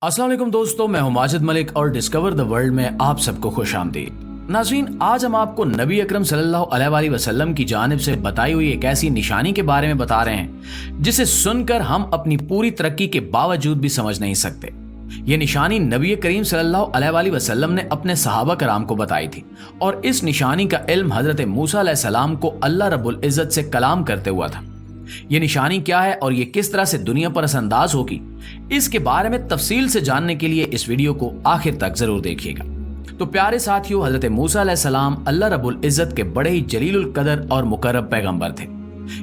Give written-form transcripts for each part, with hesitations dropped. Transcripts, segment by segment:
अस्सलाम वालेकुम दोस्तों, मैं हूं माजिद मलिक और डिस्कवर द वर्ल्ड में आप सबको खुश आमदीद। नाज़रीन, आज हम आपको नबी अकरम सल्लल्लाहु अलैहि वसल्लम की जानिब से बताई हुई एक ऐसी निशानी के बारे में बता रहे हैं जिसे सुनकर हम अपनी पूरी तरक्की के बावजूद भी समझ नहीं सकते। ये निशानी नबी करीम सल्लल्लाहु अलैहि वसल्लम ने अपने सहाबा कराम को बताई थी और इस निशानी का इल्म हजरत मूसा अलैहिस्सलाम को अल्लाह रब्बुल इज़्ज़त से कलाम करते हुआ था। ये निशानी क्या है और ये किस तरह से दुनिया पर असरअंदाज होगी, इसके बारे में तफसील से जानने के लिए इस वीडियो को आखिर तक जरूर देखिएगा। तो प्यारे साथियों, हजरत मूसा अलैहिस्सलाम अल्लाह रब्बुल इज़्ज़त के बड़े ही जलीलुल कदर और मुकर्रम पैगंबर थे।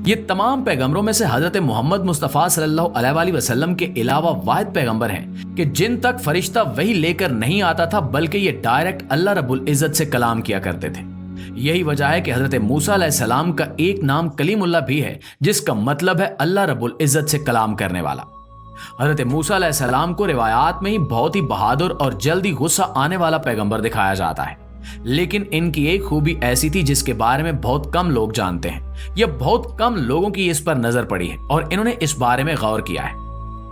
ये तमाम पैगंबरों में से हजरत मोहम्मद मुस्तफ़ा सल्लल्लाहु अलैहि वसल्लम के अलावा वाहिद पैगंबर हैं कि जिन तक फरिश्ता वही लेकर नहीं आता था, बल्कि ये डायरेक्ट अल्लाह रब्बुल इज़्ज़त से कलाम किया करते थे। यही वजह है कि हजरत मूसा अलैहिस्सलाम का एक नाम कलीमुल्लाह भी है, जिसका मतलब है अल्लाह रब्बुल इज़्ज़त से कलाम करने वाला। हजरत मूसा अलैहिस्सलाम को रिवायात में ही बहुत ही बहादुर और जल्दी गुस्सा आने वाला पैगंबर दिखाया जाता है, लेकिन इनकी एक खूबी ऐसी थी जिसके बारे में बहुत कम लोग जानते हैं या बहुत कम लोगों की इस पर नजर पड़ी है और इन्होंने इस बारे में गौर किया है।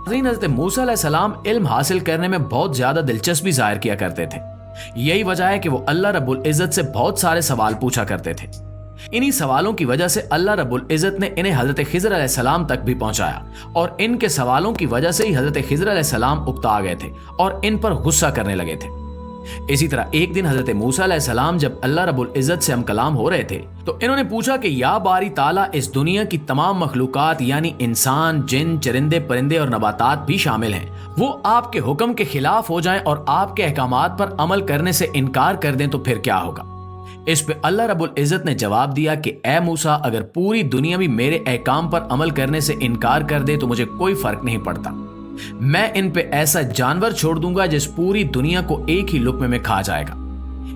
हजरत मूसा अलैहिस्सलाम इल्म हासिल करने में बहुत ज्यादा दिलचस्पी जाहिर किया करते थे। यही वजह है कि वो अल्लाह रब्बुल इज़्ज़त से बहुत सारे सवाल पूछा करते थे। इन्हीं सवालों की वजह से अल्लाह रब्बुल इज़्ज़त ने इन्हें हजरत खिज़र अलैहिस्सलाम तक भी पहुंचाया और इनके सवालों की वजह से ही हजरत खिज़र अलैहिस्सलाम उकता गए थे और इन पर गुस्सा करने लगे थे। इसी तरह एक दिन हजरत मूसा अलैहिस्सलाम जब अल्लाह रब्बुल इज़्ज़त से हम कलाम हो रहे थे तो इन्होंने पूछा कि या बारी ताला, इस दुनिया की तमाम मखलूकात यानी इंसान, जिन, चरिंदे, परिंदे और नबातात भी शामिल हैं, वो आपके हुक्म के खिलाफ हो जाएं और आपके अहकामात पर अमल करने से इनकार कर दें तो फिर क्या होगा। इस पे अल्लाह रब्बुल इज़्ज़त ने जवाब दिया कि ए मूसा, अगर पूरी दुनिया भी मेरे अहकाम पर अमल करने से इनकार कर दे तो मुझे कोई फर्क नहीं पड़ता। मैं इन पे ऐसा जानवर छोड़ दूंगा जिस पूरी दुनिया को एक ही लुक्मे में खा जाएगा।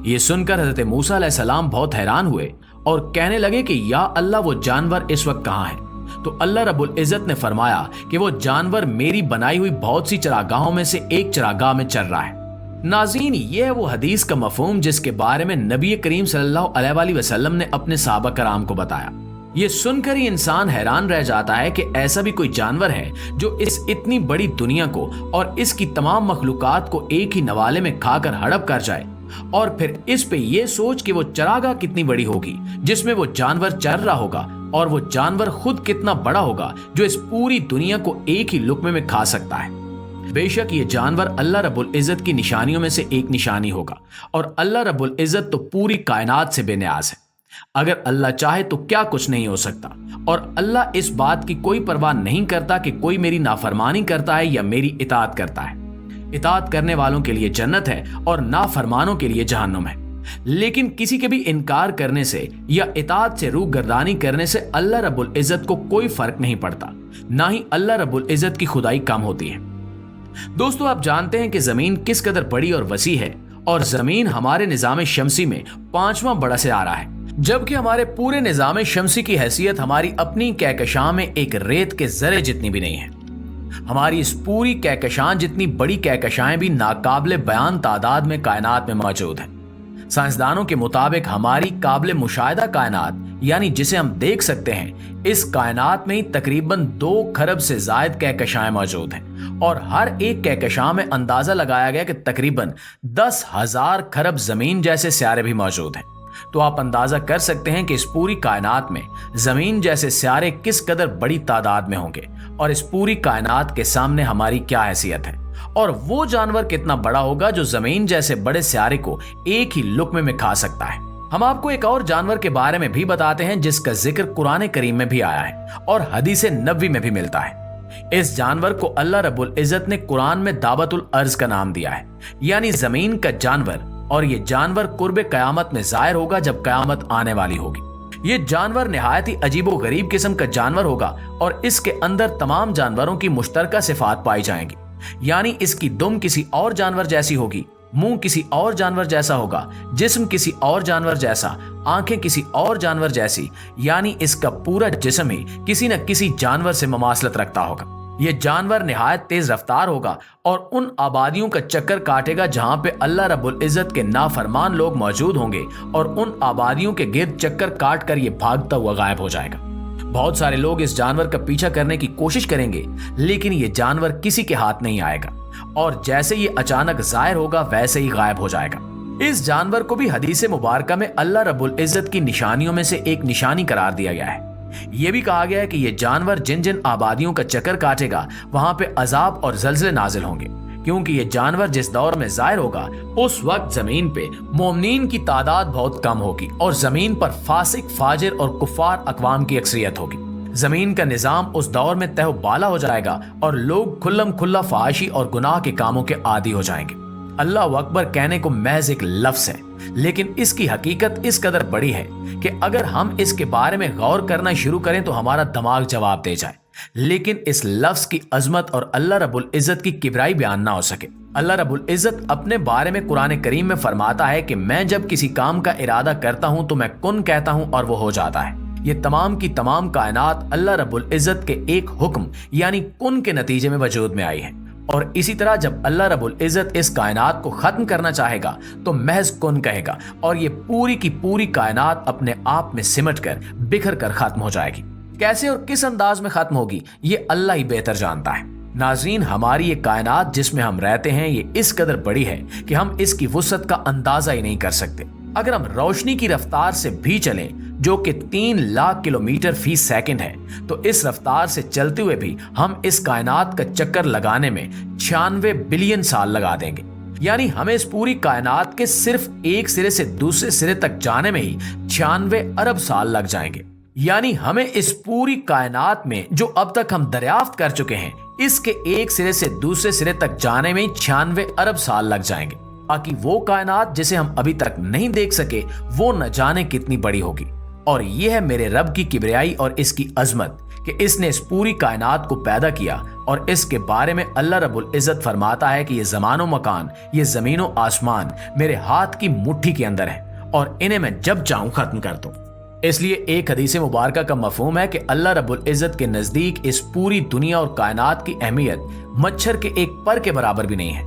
ये सुनकर हजरत मूसा अलैहिस्सलाम बहुत हैरान हुए और कहने लगे कि या अल्लाह, वो जानवर इस वक्त कहाँ है? तो अल्लाह रब्बुल इज़्ज़त ने फरमाया कि वो जानवर मेरी बनाई हुई बहुत सी चरागाहों में से एक चरागाह में चल रहा है। नाज़रीन, ये है वो हदीस का मफहूम जिसके बारे में नबी करीम सल्लल्लाहु अलैहि वसल्लम ने अपने सहाबा कराम को बताया। ये सुनकर ही इंसान हैरान रह जाता है कि ऐसा भी कोई जानवर है जो इस इतनी बड़ी दुनिया को और इसकी तमाम मखलूकात को एक ही नवाले में खाकर हड़प कर जाए और फिर इस पे ये सोच कि वो चरागाह कितनी बड़ी होगी जिसमें वो जानवर चर रहा होगा और वो जानवर खुद कितना बड़ा होगा जो इस पूरी दुनिया को एक ही लुक्मे में खा सकता है। बेशक ये जानवर अल्लाह रब्बुल इज़्ज़त की निशानियों में से एक निशानी होगा और अल्लाह रब्बुल इज़्ज़त तो पूरी कायनात से बेनियाज है। अगर अल्लाह चाहे तो क्या कुछ नहीं हो सकता और अल्लाह इस बात की कोई परवाह नहीं करता कि कोई मेरी नाफरमानी करता है या मेरी इताअत करता है। इताअत करने वालों के लिए जन्नत है और नाफरमानों के लिए जहन्नुम है। लेकिन किसी के भी इनकार करने से या इताअत से रूह गर्दानी करने से अल्लाह रब्बुल इज़्ज़त को कोई फर्क नहीं पड़ता, ना ही अल्लाह रब्बुल इज़्ज़त की खुदाई कम होती है। दोस्तों, आप जानते हैं कि जमीन किस कदर बड़ी और वसी है और जमीन हमारे निजाम शमसी में 5वां बड़ा सितारा है, जबकि हमारे पूरे निजाम शमसी की हैसियत हमारी अपनी कहकशां में एक रेत के जरे जितनी भी नहीं है। हमारी इस पूरी कहकशां जितनी बड़ी कहकशाएं भी नाकाबिले बयान तादाद में कायनात में मौजूद है। साइंसदानों के मुताबिक हमारी काबिले मुशाहिदा कायनात यानी जिसे हम देख सकते हैं, इस कायनात में ही तकरीबन 2 खरब से जायद कहकशाएं मौजूद हैं और हर एक कहकशां में अंदाजा लगाया गया कि तकरीबन 10,000 खरब जमीन जैसे सियारे भी मौजूद हैं। तो आप अंदाजा कर सकते हैं कि इस पूरी कायनात में जमीन जैसे सियारे किस कदर बड़ी तादाद में होंगे और इस पूरी कायनात के सामने हमारी क्या हैसियत है और वो जानवर कितना बड़ा होगा जो जमीन जैसे बड़े सियारे को एक ही लुक्मे में खा सकता है। हम आपको एक और जानवर के बारे में भी बताते हैं जिसका जिक्र कुरान करीम में भी आया है और हदीस नबवी में भी मिलता है। इस जानवर को अल्लाह रब्बुल इज़्ज़त ने कुरान में दाबतुल अर्ज का नाम दिया है, यानी जमीन का जानवर, और ये जानवर कुर्बे कयामत में जाहिर होगा जब कयामत आने वाली होगी। ये जानवर निहायत ही अजीबो गरीब किस्म का जानवर होगा और इसके अंदर तमाम जानवरों की मुश्तरका सिफात पाई जाएंगी, यानी इसकी दुम किसी और जानवर जैसी होगी, मुंह किसी और जानवर जैसा होगा, जिस्म किसी और जानवर जैसा, आंखें किसी और जानवर जैसी, यानी इसका पूरा जिस्म ही किसी न किसी जानवर से ममासलत रखता होगा। ये जानवर निहायत तेज रफ्तार होगा और उन आबादियों का चक्कर काटेगा जहां पे अल्लाह रब्बुल इज़्ज़त के नाफरमान लोग मौजूद होंगे और उन आबादियों के गिर्द चक्कर काट कर ये भागता हुआ गायब हो जाएगा। बहुत सारे लोग इस जानवर का पीछा करने की कोशिश करेंगे, लेकिन ये जानवर किसी के हाथ नहीं आएगा। और जैसे ये अचानक जाहिर होगा वैसे ही गायब हो जाएगा। इस जानवर को भी हदीस मुबारका में अल्लाह रब्बुल इज्जत की निशानियों में से एक निशानी करार दिया गया है। यह भी कहा गया है कि यह जानवर जिन जिन आबादियों का चक्कर काटेगा वहां पे अजाब और जलजले नाजिल होंगे, क्योंकि ये जानवर जिस दौर में जाहिर होगा उस वक्त जमीन पे मोमिनीन की तादाद बहुत कम होगी और जमीन पर फासिक, फाजिर और कुफार अकवाम की अक्सरियत होगी। जमीन का निजाम उस दौर में तह बाला हो जाएगा और लोग खुल्लम खुल्ला फाहिशी और गुनाह के कामों के आदी हो जाएंगे। अल्लाह अकबर कहने को महज एक लफ्ज है, लेकिन इसकी हकीकत इस कदर बड़ी है कि अगर हम इसके बारे में गौर करना शुरू करें तो हमारा दिमाग जवाब दे जाए, लेकिन इस लफ्ज की अजमत और अल्लाह रब्बुल इज्जत की किबराई बयान ना हो सके। अल्लाह रब्बुल इज्जत अपने बारे में कुरान करीम में फरमाता है कि मैं जब किसी काम का इरादा करता हूं तो मैं कुन कहता हूं और वो हो जाता है। ये तमाम की तमाम कायनात अल्लाह रब्बुल इज्जत के एक हुक्म यानी कुन के नतीजे में वजूद में आई है। और इसी तरह जब अल्लाह रब्बुल इज्जत इस कायनात को खत्म करना चाहेगा तो महज कुन कहेगा और ये पूरी की पूरी कायनात अपने आप में सिमट कर बिखर कर खत्म हो जाएगी। कैसे और किस अंदाज में खत्म होगी ये अल्लाह ही बेहतर जानता है। नाज़रीन, हमारी ये कायनात जिसमें हम रहते हैं ये इस कदर बड़ी है कि हम इसकी वुसअत का अंदाजा ही नहीं कर सकते। अगर हम रोशनी की रफ्तार से भी चलें जो कि 3 लाख किलोमीटर फी सेकंड है, तो इस रफ्तार से चलते हुए भी हम इस कायनात का चक्कर लगाने में 96 बिलियन साल लगा देंगे। यानी हमें इस पूरी कायनात के सिर्फ एक सिरे से दूसरे सिरे तक जाने में ही 96 अरब साल लग जाएंगे। यानी हमें इस पूरी कायनात में जो अब तक हम दरियाफ्त कर चुके हैं इसके एक सिरे से दूसरे सिरे तक जाने में 96 अरब साल लग जाएंगे। बाकी वो कायनात जिसे हम अभी तक नहीं देख सके वो न जाने कितनी बड़ी होगी। और यह है मेरे रब की किबरियाई और इसकी अजमत कि इसने इस पूरी कायनात को पैदा किया और इसके बारे में अल्लाह रब्बुल इज्जत फरमाता है कि ये ज़मानो मकान, ये ज़मीनो आसमान मेरे हाथ की मुट्ठी के अंदर है और इन्हें मैं जब चाहूं खत्म कर दूं। इसलिए एक हदीस मुबारका का मफहूम है कि अल्लाह रब्बुल इज्जत के नजदीक इस पूरी दुनिया और कायनात की अहमियत मच्छर के एक पर के बराबर भी नहीं है,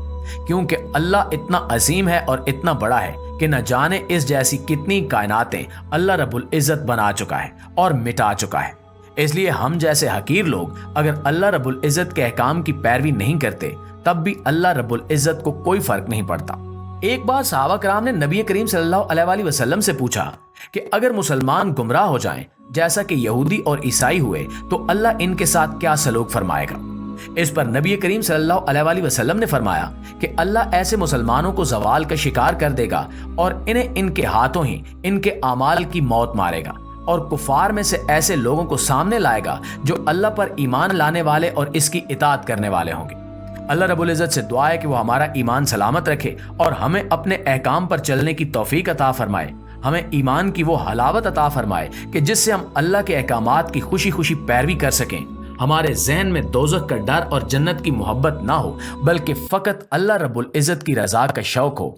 क्योंकि अल्लाह इतना अजीम है और इतना बड़ा है कि न जाने इस जैसी कितनी कायनातें अल्लाह रब्बुल इज्जत बना चुका है और मिटा चुका है। इसलिए हम जैसे हकीर लोग अगर अल्लाह रब्बुल इज्जत के अहकाम की पैरवी नहीं करते तब भी अल्लाह रब्बुल इज्जत को कोई फर्क नहीं पड़ता। एक बार सहाबा कराम ने नबी करीम सल्लल्लाहु अलैहि वसल्लम से पूछा कि अगर मुसलमान गुमराह हो जाएं जैसा कि यहूदी और ईसाई हुए तो अल्लाह इनके साथ क्या सलूक फरमाएगा। इस पर नबी करीम सल्लल्लाहु अलैहि वसल्लम ने फरमाया कि अल्लाह ऐसे मुसलमानों को जवाल का शिकार कर देगा और इन्हें इनके हाथों ही इनके आमाल की मौत मारेगा और कुफार में से ऐसे लोगों को सामने लाएगा जो अल्लाह पर ईमान लाने वाले और इसकी इताअत करने वाले होंगे। अल्लाह रब्बुल इज्जत से दुआ है कि वो हमारा ईमान सलामत रखे और हमें अपने अहकाम पर चलने की तौफीक अता फरमाए। हमें ईमान की वो हलावत अता फरमाए कि जिससे हम अल्लाह के अहकामात की खुशी खुशी पैरवी कर सकें। हमारे जहन में दोज़ख का डर और जन्नत की मोहब्बत ना हो, बल्कि फ़कत अल्लाह रब्बुल इज्जत की रज़ा का शौक हो।